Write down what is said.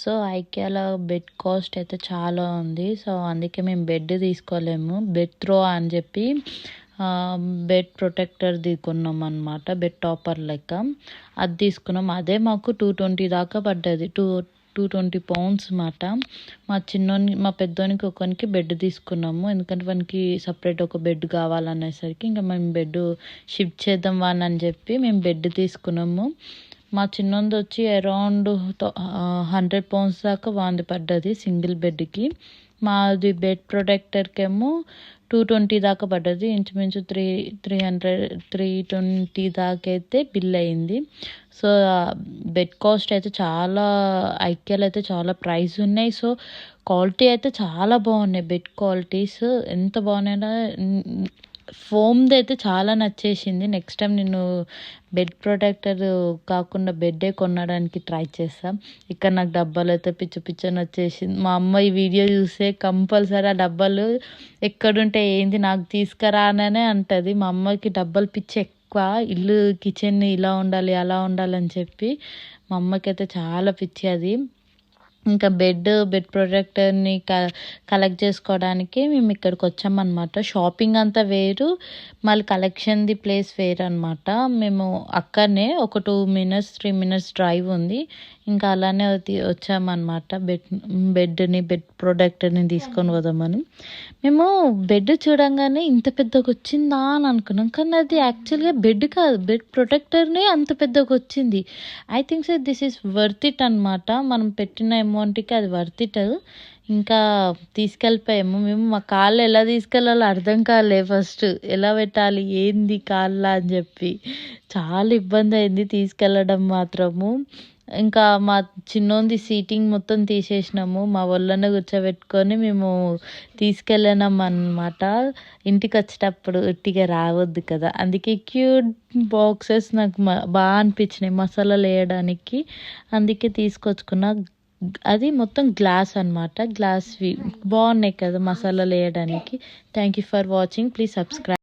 So ఐకియాలో bed cost అయితే చాలా ఉంది. సో అందుకే మేము బెడ్ తీసుకోలేము. బెడ్ త్రో అని చెప్పి బెడ్ ప్రొటెక్టర్ది కొన్నాం అనమాట. బెడ్ టాపర్ లెక్క అది తీసుకున్నాం. అదే మాకు 220 దాకా పడ్డది. 220 పౌండ్స్ మాట. మా పెద్దోనికి ఒకరికి బెడ్ తీసుకున్నాము. ఎందుకంటే వానికి సపరేట్ ఒక బెడ్ కావాలనేసరికి ఇంకా మేము బెడ్ షిఫ్ట్ చేద్దాం అని చెప్పి మేము బెడ్ తీసుకున్నాము. మా చిన్నోంది వచ్చి అరౌండ్ 100 పౌండ్స్ దాకా వాంది పడ్డది సింగిల్ బెడ్కి. మాది బెడ్ ప్రొటెక్టర్కి ఏమో 220 దాకా పడ్డది. ఇంచుమించు 320 దాకా అయితే బిల్ అయింది. సో బెడ్ కాస్ట్ అయితే చాలా ఐకియాలో అయితే చాలా ప్రైస్ ఉన్నాయి. సో క్వాలిటీ అయితే చాలా బాగున్నాయి. బెడ్ క్వాలిటీస్ ఎంత బాగున్నాయో ఫోమ్ది అయితే చాలా నచ్చేసింది. నెక్స్ట్ టైం నేను బెడ్ ప్రొటెక్టర్ కాకుండా బెడ్డే కొనడానికి ట్రై చేస్తాను. ఇక్కడ నాకు డబ్బాలు అయితే పిచ్చని వచ్చేసింది. మా అమ్మ ఈ వీడియో చూస్తే కంపల్సరీ ఆ డబ్బాలు ఎక్కడుంటే ఏంది నాకు తీసుకురాననే అంటుంది. మా అమ్మకి డబ్బాలు పిచ్చి ఎక్కువ. ఇల్లు కిచెన్ ఇలా ఉండాలి అలా ఉండాలని చెప్పి మా అమ్మకి అయితే చాలా పిచ్చి అది. ఇంకా బెడ్ ప్రొటెక్టర్ని కలెక్ట్ చేసుకోవడానికి మేము ఇక్కడికి వచ్చామన్నమాట. షాపింగ్ అంతా వేరు, మళ్ళీ కలెక్షన్ది ప్లేస్ వేరు అనమాట. మేము అక్కడనే ఒక 2 3 మినిట్స్ డ్రైవ్ ఉంది. ఇంకా అలానే వచ్చామన్నమాట. బెడ్ ప్రొటెక్టర్ని తీసుకొని పోదామని. మేము బెడ్ చూడంగానే ఇంత పెద్దగా వచ్చిందా అని అనుకున్నాం. కానీ అది యాక్చువల్గా బెడ్ కాదు, బెడ్ ప్రొటెక్టర్నే అంత పెద్దగా వచ్చింది. I think so this is worth it అనమాట. మనం పెట్టిన అమౌంట్కి అది వర్త్ ఇట్. ఇంకా తీసుకెళ్ళిపోయాము. మేము మా కాళ్ళు ఎలా తీసుకెళ్ళాలో అర్థం కాలే. ఫస్ట్ ఎలా పెట్టాలి ఏంది కాళ్ళ అని చెప్పి చాలా ఇబ్బంది అయింది తీసుకెళ్ళడం మాత్రము. ఇంకా మా చిన్నోంది సీటింగ్ మొత్తం తీసేసినాము. మా ఒళ్ళనే కూర్చోబెట్టుకొని మేము తీసుకెళ్ళినాం అన్నమాట. ఇంటికి వచ్చేటప్పుడు ఉట్టిగా రావద్దు కదా, అందుకే క్యూట్ బాక్సెస్ నాకు బాగా అనిపించినాయి మసాలాలు వేయడానికి. అందుకే తీసుకొచ్చుకున్నా. అది మొత్తం గ్లాస్ అనమాట. గ్లాస్వి బాగున్నాయి కదా మసాలాలు వేయడానికి. Thank you for watching. Please subscribe.